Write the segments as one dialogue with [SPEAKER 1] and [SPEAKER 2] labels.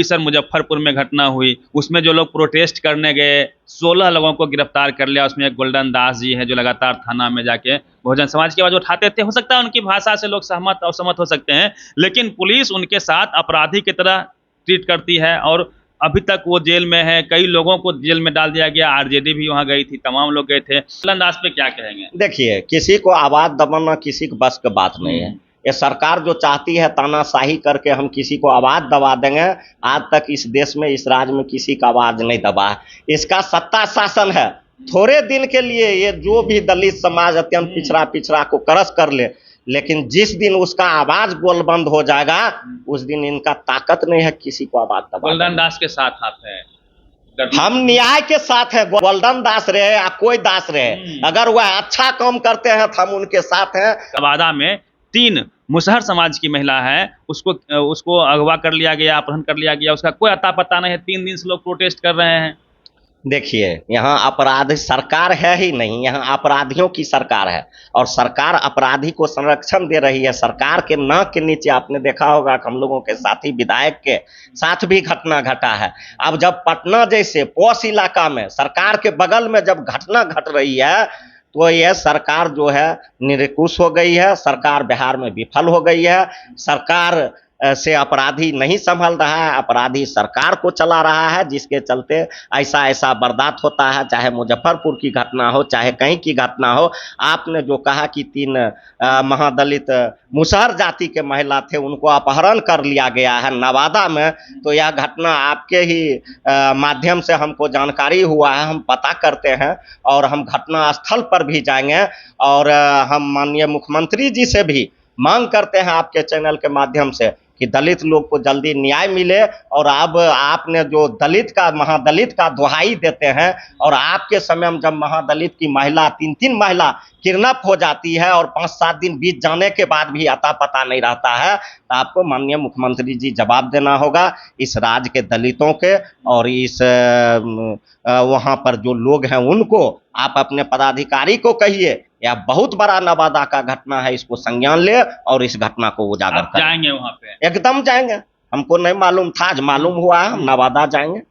[SPEAKER 1] Sir Muzaffarpur में घटना हुई, उसमें जो लोग प्रोटेस्ट करने गए 16 लोगों को गिरफ्तार कर लिया। उसमें एक गोल्डन दास जी हैं जो लगातार थाना में जाके बहुजन समाज की आवाज उठाते थे। हो सकता है उनकी भाषा से लोग सहमत असहमत हो सकते हैं, लेकिन पुलिस उनके साथ अपराधी की तरह ट्रीट करती है और अभी तक वो जेल में है। कई लोगों को जेल में डाल दिया गया, आरजेडी भी वहां गई थी, तमाम लोग गए थे। गोल्डन दास पे क्या कहेंगे?
[SPEAKER 2] देखिए, किसी को आवाज दबाना किसी के बस की बात नहीं है। ये सरकार जो चाहती है तानाशाही करके हम किसी को आवाज दबा देंगे, आज तक इस देश में इस राज्य में किसी का आवाज नहीं दबा है। इसका सत्ता शासन है। थोड़े दिन के लिए ये जो भी दलित समाज अत्यंत पिछड़ा पिछड़ा को करस कर ले, लेकिन जिस दिन उसका आवाज गोलबंद हो जाएगा उस दिन इनका ताकत नहीं है किसी को आवाज दबा।
[SPEAKER 1] गोल्डन दास के साथ हाथ है,
[SPEAKER 2] हम न्याय के साथ है। गोल्डन दास रहे या कोई दास रहे, अगर वह अच्छा काम करते हैं तो हम उनके साथ हैं।
[SPEAKER 1] नवादा में 3 मुसहर समाज की महिला है, उसको अगवा कर लिया गया, अपहरण कर लिया गया, उसका कोई अता पता नहीं है। 3 दिन से लोग प्रोटेस्ट कर रहे हैं।
[SPEAKER 2] देखिए, यहाँ अपराध सरकार है ही नहीं, यहाँ अपराधियों की सरकार है और सरकार अपराधी को संरक्षण दे रही है। सरकार के नाक के नीचे आपने देखा होगा कि हम लोगों के साथी विधायक के साथ भी घटना घटा है। अब जब पटना जैसे पॉश इलाका में सरकार के बगल में जब घटना घट रही है तो यह सरकार जो है निरंकुश हो गई है। सरकार बिहार में विफल हो गई है। सरकार से अपराधी नहीं संभल रहा है, अपराधी सरकार को चला रहा है, जिसके चलते ऐसा ऐसा बर्दाश्त होता है। चाहे मुजफ्फरपुर की घटना हो, चाहे कहीं की घटना हो। आपने जो कहा कि 3 महादलित मुसहर जाति के महिला थे, उनको अपहरण कर लिया गया है नवादा में, तो यह घटना आपके ही माध्यम से हमको जानकारी हुआ है। हम पता करते हैं और हम घटना स्थल पर भी जाएंगे और हम माननीय मुख्यमंत्री जी से भी मांग करते हैं आपके चैनल के माध्यम से कि दलित लोग को जल्दी न्याय मिले। और अब आपने जो दलित का महादलित का दुहाई देते हैं और आपके समय में जब महादलित की महिला 3-3 महिला किडनैप हो जाती है और 5-7 दिन बीत जाने के बाद भी अता पता नहीं रहता है, तो आपको माननीय मुख्यमंत्री जी जवाब देना होगा इस राज्य के दलितों के और इस वहाँ पर जो लोग हैं उनको। आप अपने पदाधिकारी को कहिए या बहुत बड़ा नवादा का घटना है, इसको संज्ञान ले और इस घटना को उजागर करें।
[SPEAKER 1] जाएंगे वहां पे?
[SPEAKER 2] एकदम जाएंगे। हमको नहीं मालूम था, आज मालूम हुआ है, हम नवादा जाएंगे।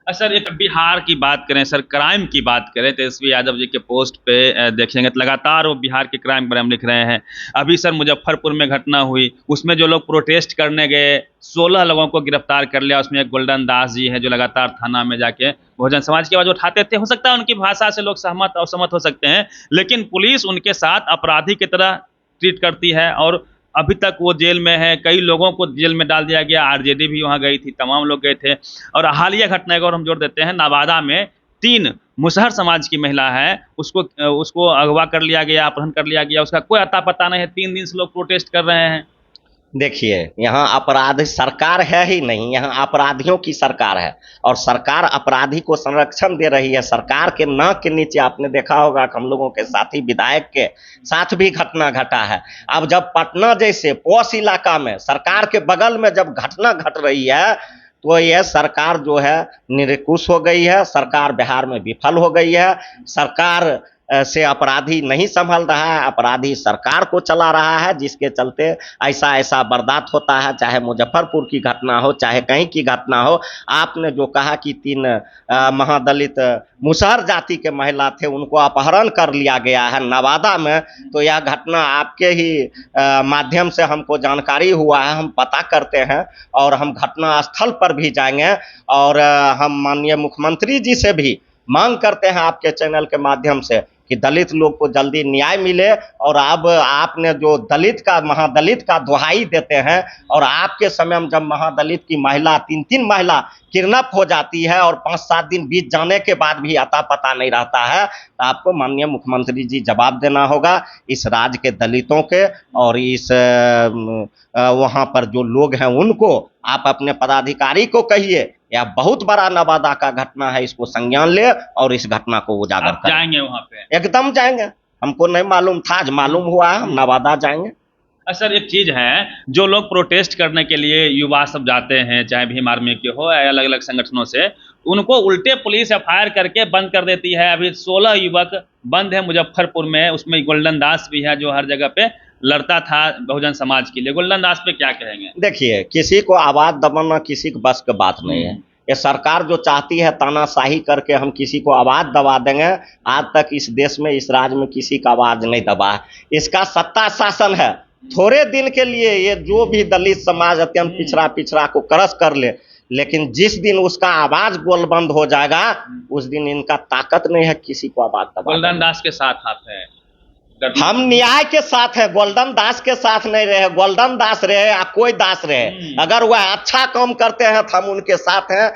[SPEAKER 1] सर एक बिहार की बात करें, सर क्राइम की बात करें, तेजस्वी यादव जी के पोस्ट पे देखेंगे तो लगातार वो बिहार के क्राइम के बारे में लिख रहे हैं। अभी सर मुजफ्फरपुर में घटना हुई, उसमें जो लोग प्रोटेस्ट करने गए 16 लोगों को गिरफ्तार कर लिया। उसमें एक गोल्डन दास जी हैं जो लगातार थाना में जाके बहुजन समाज की आवाज उठाते थे। हो सकता है उनकी भाषा से लोग सहमत असहमत हो सकते हैं, लेकिन पुलिस उनके साथ अपराधी की तरह ट्रीट करती है और अभी तक वो जेल में है। कई लोगों को जेल में डाल दिया गया, आरजेडी भी वहां गई थी, तमाम लोग गए थे। और हालिया घटना को हम जोड़ देते हैं, नवादा में 3 मुसहर समाज की महिला है, उसको अगवा कर लिया गया, अपहरण कर लिया गया, उसका कोई अता पता नहीं है। 3 दिन से लोग प्रोटेस्ट कर रहे हैं।
[SPEAKER 2] देखिए, यहाँ अपराध सरकार है ही नहीं, यहाँ अपराधियों की सरकार है और सरकार अपराधी को संरक्षण दे रही है। सरकार के नाक के नीचे आपने देखा होगा कि हम लोगों के साथी विधायक के साथ भी घटना घटा है। अब जब पटना जैसे पॉश इलाका में सरकार के बगल में जब घटना घट रही है तो यह सरकार जो है निरंकुश हो गई है। सरकार बिहार में विफल हो गई है। सरकार से अपराधी नहीं संभल रहा है, अपराधी सरकार को चला रहा है, जिसके चलते ऐसा ऐसा बर्दाश्त होता है। चाहे मुजफ्फरपुर की घटना हो, चाहे कहीं की घटना हो। आपने जो कहा कि 3 महादलित मुसहर जाति के महिला थे, उनको अपहरण कर लिया गया है नवादा में, तो यह घटना आपके ही माध्यम से हमको जानकारी हुआ है। हम पता करते हैं और हम घटना स्थल पर भी जाएंगे और हम माननीय मुख्यमंत्री जी से भी मांग करते हैं आपके चैनल के माध्यम से कि दलित लोग को जल्दी न्याय मिले। और अब आपने जो दलित का महादलित का दुहाई देते हैं और आपके समय में जब महादलित की महिला 3-3 महिला किडनैप हो जाती है और 5-7 दिन बीत जाने के बाद भी अता पता नहीं रहता है, तो आपको माननीय मुख्यमंत्री जी जवाब देना होगा इस राज्य के दलितों के और इस वहाँ पर जो लोग हैं उनको। आप अपने पदाधिकारी को कहिए या बहुत बड़ा नवादा का घटना है, इसको संज्ञान ले और इस घटना को उजागर करें।
[SPEAKER 1] जाएंगे वहां पे?
[SPEAKER 2] एकदम जाएंगे। हमको नहीं मालूम था, आज मालूम हुआ है, हम नवादा जाएंगे।
[SPEAKER 1] सर एक चीज है, जो लोग प्रोटेस्ट करने के लिए युवा सब जाते हैं, चाहे भीम आर्मी के हो या अलग अलग संगठनों से, उनको उल्टे पुलिस एफआईआर करके बंद कर देती है। अभी 16 युवक बंद है मुजफ्फरपुर में, उसमें गोल्डन दास भी है जो हर जगह पे लड़ता था बहुजन समाज के लिए। गोल्डन दास पे क्या कहेंगे?
[SPEAKER 2] देखिए, किसी को आवाज दबाना किसी के बस की बात नहीं है। ये सरकार जो चाहती है तानाशाही करके हम किसी को आवाज दबा देंगे, आज तक इस देश में इस राज्य में किसी का आवाज नहीं दबा है। इसका सत्ता शासन है, थोड़े दिन के लिए ये जो भी दलित समाज अत्यंत पिछड़ा को क्रश कर ले, लेकिन जिस दिन उसका आवाज गोलबंद हो जाएगा उस दिन इनका ताकत नहीं है किसी को आवाज दबा।
[SPEAKER 1] गोल्डन दास के साथ आप हैं?
[SPEAKER 2] हम न्याय के साथ है, गोल्डन दास के साथ नहीं रहे। गोल्डन दास रहे या कोई दास रहे, अगर वह अच्छा काम करते हैं तो हम उनके साथ हैं।